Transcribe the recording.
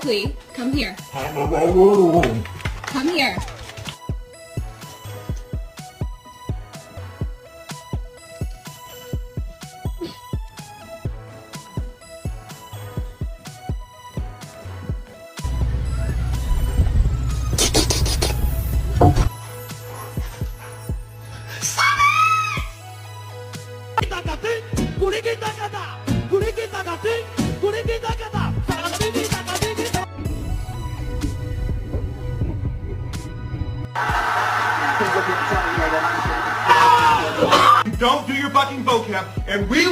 Broccoli, come here. Come here. Don't do your fucking vocab, and we